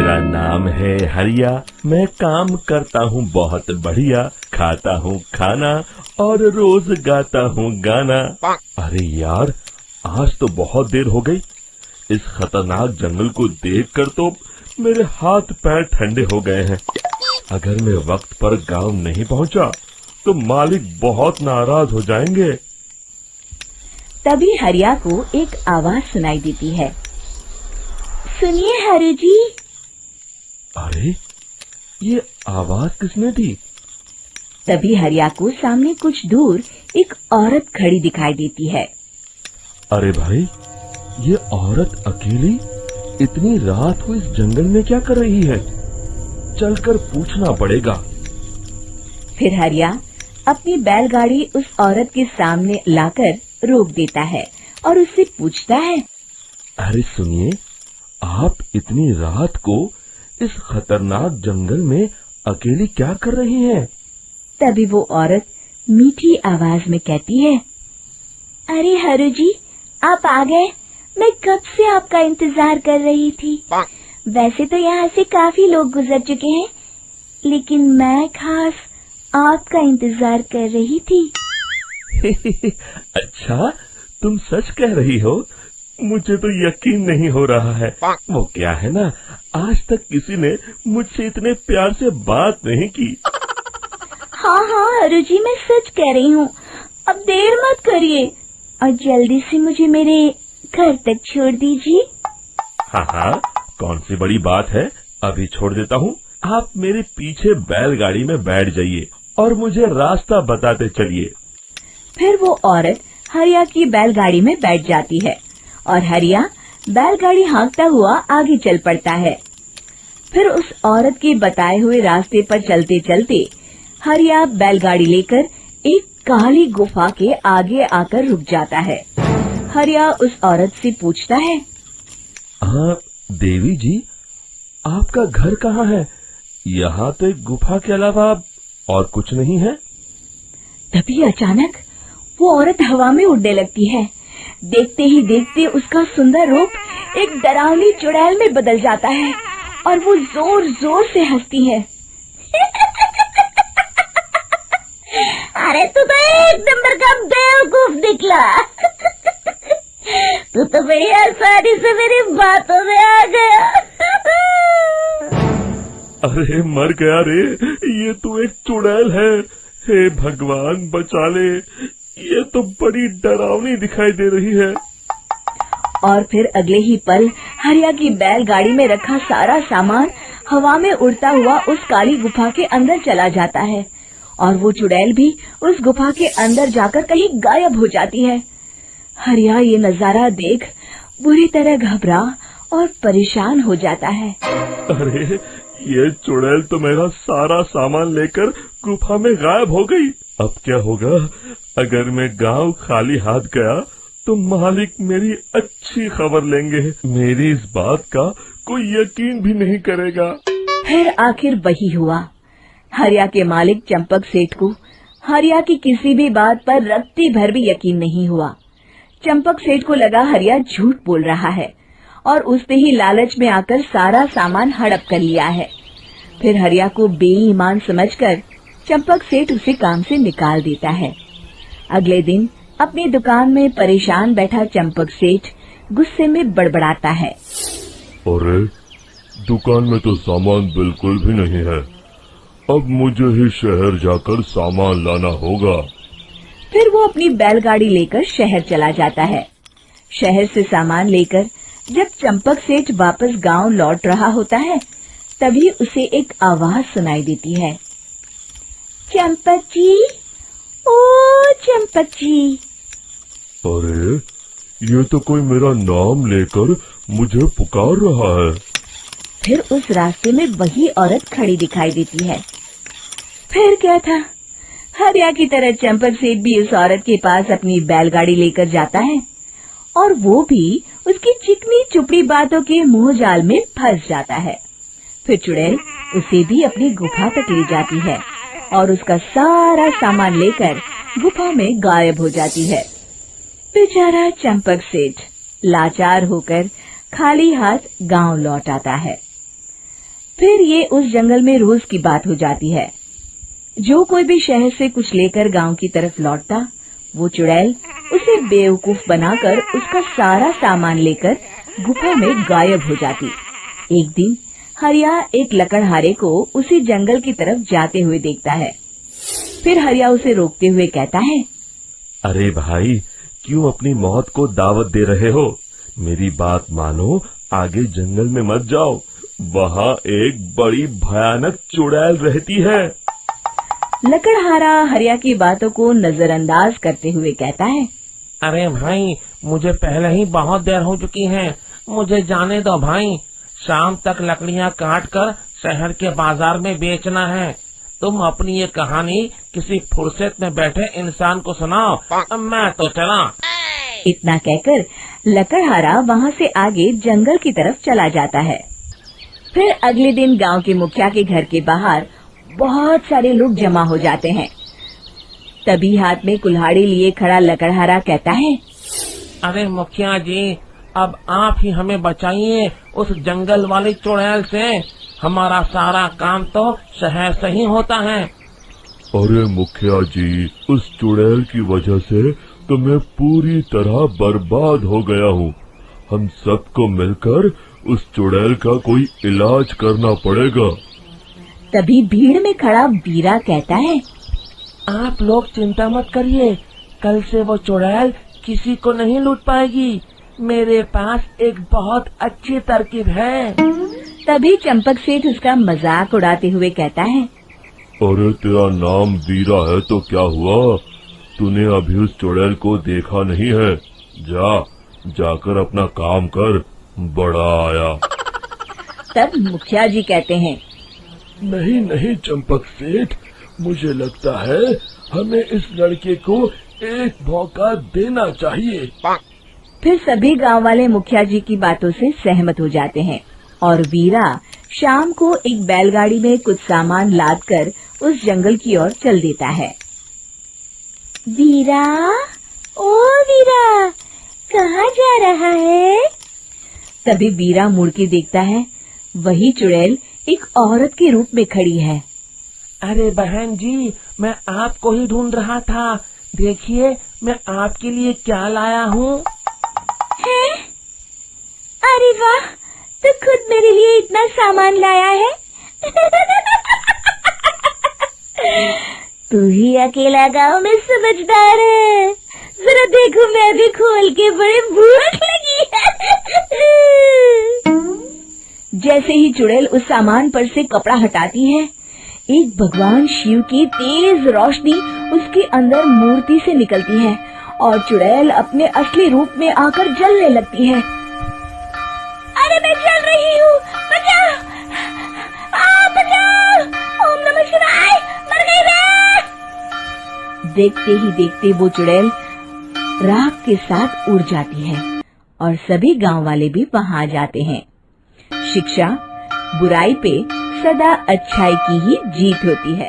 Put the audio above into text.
मेरा नाम है हरिया, मैं काम करता हूँ बहुत बढ़िया, खाता हूँ खाना और रोज गाता हूँ गाना। अरे यार, आज तो बहुत देर हो गई। इस खतरनाक जंगल को देखकर तो मेरे हाथ पैर ठंडे हो गए हैं। अगर मैं वक्त पर गांव नहीं पहुंचा तो मालिक बहुत नाराज हो जाएंगे। तभी हरिया को एक आवाज सुनाई देती है। सुनिए हरु जी। अरे, ये आवाज किसने दी? तभी हरिया को सामने कुछ दूर एक औरत खड़ी दिखाई देती है। अरे भाई, ये औरत अकेली इतनी रात को इस जंगल में क्या कर रही है? चलकर पूछना पड़ेगा। फिर हरिया अपनी बैलगाड़ी उस औरत के सामने लाकर रोक देता है और उससे पूछता है। अरे सुनिए, आप इतनी रात को इस खतरनाक जंगल में अकेली क्या कर रही हैं? तभी वो औरत मीठी आवाज में कहती है। अरे हरु जी, आप आ गए। मैं कब से आपका इंतजार कर रही थी। वैसे तो यहाँ से काफी लोग गुजर चुके हैं, लेकिन मैं खास आपका इंतजार कर रही थी। अच्छा, तुम सच कह रही हो? मुझे तो यकीन नहीं हो रहा है। वो क्या है ना, आज तक किसी ने मुझसे इतने प्यार से बात नहीं की। हाँ हाँ हरु जी, मैं सच कह रही हूँ। अब देर मत करिए और जल्दी से मुझे मेरे घर तक छोड़ दीजिए। हाँ हाँ, कौन सी बड़ी बात है, अभी छोड़ देता हूँ। आप मेरे पीछे बैलगाड़ी में बैठ जाइए और मुझे रास्ता बताते चलिए। फिर वो औरत हरिया की बैलगाड़ी में बैठ जाती है और हरिया बैलगाड़ी हाँकता हुआ आगे चल पड़ता है। फिर उस औरत के बताए हुए रास्ते पर चलते चलते हरिया बैलगाड़ी लेकर एक काली गुफा के आगे आकर रुक जाता है। हरिया उस औरत से पूछता है। हाँ देवी जी, आपका घर कहाँ है? यहाँ तो एक गुफा के अलावा और कुछ नहीं है। तभी अचानक वो औरत हवा में उड़ने लगती है। देखते ही देखते उसका सुंदर रूप एक डरावनी चुड़ैल में बदल जाता है और वो जोर जोर से हंसती है। अरे तू तो एक नंबर का बेवकूफ निकला। तू तो बड़ी आसानी से मेरी बातों में आ गया। अरे मर गया रे, ये तो एक चुड़ैल है। हे भगवान बचा ले, ये तो बड़ी डरावनी दिखाई दे रही है। और फिर अगले ही पल हरिया की बैलगाड़ी में रखा सारा सामान हवा में उड़ता हुआ उस काली गुफा के अंदर चला जाता है और वो चुड़ैल भी उस गुफा के अंदर जाकर कहीं गायब हो जाती है। हरिया ये नजारा देख बुरी तरह घबरा और परेशान हो जाता है। अरे, ये चुड़ैल तो मेरा सारा सामान लेकर गुफा में गायब हो गई। अब क्या होगा? अगर मैं गांव खाली हाथ गया तो मालिक मेरी अच्छी खबर लेंगे। मेरी इस बात का कोई यकीन भी नहीं करेगा। फिर आखिर वही हुआ। हरिया के मालिक चंपक सेठ को हरिया की किसी भी बात पर रत्ती भर भी यकीन नहीं हुआ। चंपक सेठ को लगा हरिया झूठ बोल रहा है और उसने ही लालच में आकर सारा सामान हड़प कर लिया है। फिर हरिया को बेईमान समझकर चंपक सेठ उसे काम से निकाल देता है। अगले दिन अपनी दुकान में परेशान बैठा चंपक सेठ गुस्से में बड़बड़ाता है। अरे, दुकान में तो सामान बिल्कुल भी नहीं है। अब मुझे ही शहर जाकर सामान लाना होगा। फिर वो अपनी बैलगाड़ी लेकर शहर चला जाता है। शहर से सामान लेकर जब चंपक सेठ वापस गांव लौट रहा होता है, तभी उसे एक आवाज सुनाई देती है। चंपक जी, ओ चंपक जी। अरे, ये तो कोई मेरा नाम लेकर मुझे पुकार रहा है। फिर उस रास्ते में वही औरत खड़ी दिखाई देती है। फिर क्या था, हरिया की तरह चंपक सेठ भी उस औरत के पास अपनी बैलगाड़ी लेकर जाता है और वो भी उसकी चिकनी चुपड़ी बातों के मुंह जाल में फंस जाता है। फिर चुड़ैल उसे भी अपनी गुफा तक ले जाती है और उसका सारा सामान लेकर गुफा में गायब हो जाती है। बेचारा चंपक सेठ लाचार होकर खाली हाथ गांव लौट आता है। फिर ये उस जंगल में रोज की बात हो जाती है। जो कोई भी शहर से कुछ लेकर गांव की तरफ लौटता, वो चुड़ैल उसे बेवकूफ बनाकर उसका सारा सामान लेकर गुफा में गायब हो जाती। एक दिन हरिया एक लकड़हारे को उसी जंगल की तरफ जाते हुए देखता है। फिर हरिया उसे रोकते हुए कहता है, अरे भाई, क्यों अपनी मौत को दावत दे रहे हो? मेरी बात मानो, आगे जंगल में मत जाओ, वहाँ एक बड़ी भयानक चुड़ैल रहती है। लकड़हारा हरिया की बातों को नजरअंदाज करते हुए कहता है, अरे भाई, मुझे पहले ही बहुत देर हो चुकी है, मुझे जाने दो भाई। शाम तक लकड़ियाँ काट कर शहर के बाजार में बेचना है। तुम अपनी ये कहानी किसी फुर्सत में बैठे इंसान को सुनाओ, मैं तो चला। इतना कहकर लकड़हारा वहाँ से आगे जंगल की तरफ चला जाता है। फिर अगले दिन गांव के मुखिया के घर के बाहर बहुत सारे लोग जमा हो जाते हैं। तभी हाथ में कुल्हाड़ी लिए खड़ा लकड़हारा कहता है, अरे मुखिया जी, अब आप ही हमें बचाइए उस जंगल वाली चुड़ैल से। हमारा सारा काम तो शहर से ही होता है। अरे मुखिया जी, उस चुड़ैल की वजह से तो मैं पूरी तरह बर्बाद हो गया हूँ। हम सबको मिलकर उस चुड़ैल का कोई इलाज करना पड़ेगा। तभी भीड़ में खड़ा वीरा कहता है, आप लोग चिंता मत करिए, कल से वो चुड़ैल किसी को नहीं लूट पाएगी। मेरे पास एक बहुत अच्छी तरकीब है। तभी चंपक सेठ उसका मजाक उड़ाते हुए कहता है, अरे तेरा नाम वीरा है तो क्या हुआ? तूने अभी उस चुड़ैल को देखा नहीं है? जाकर अपना काम कर, बड़ा आया। तब मुखिया जी कहते हैं, नहीं नहीं चंपक सेठ, मुझे लगता है हमें इस लड़के को एक मौका देना चाहिए। फिर सभी गांव वाले मुखिया जी की बातों से सहमत हो जाते हैं और वीरा शाम को एक बैलगाड़ी में कुछ सामान लादकर उस जंगल की ओर चल देता है। वीरा, ओ वीरा, कहाँ जा रहा है? तभी वीरा मुड़ के देखता है, वही चुड़ैल एक औरत के रूप में खड़ी है। अरे बहन जी, मैं आपको ही ढूंढ रहा था। देखिए, मैं आपके लिए क्या लाया हूँ। अरे वाह, तो खुद मेरे लिए इतना सामान लाया है। तू ही अकेला गांव में समझदार है। जरा देखो, मैं भी खोल के, बड़े भूख लगी है। जैसे ही चुड़ैल उस सामान पर से कपड़ा हटाती है, एक भगवान शिव की तेज रोशनी उसके अंदर मूर्ति से निकलती है और चुड़ैल अपने असली रूप में आकर जलने लगती है। अरे मैं जल रही हूँ, बचाओ! बचाओ! ओम नमः शिवाय, मर गई मैं! देखते ही देखते वो चुड़ैल राख के साथ उड़ जाती है और सभी गांव वाले भी वहां जाते हैं। शिक्षा बुराई पे सदा अच्छाई की ही जीत होती है।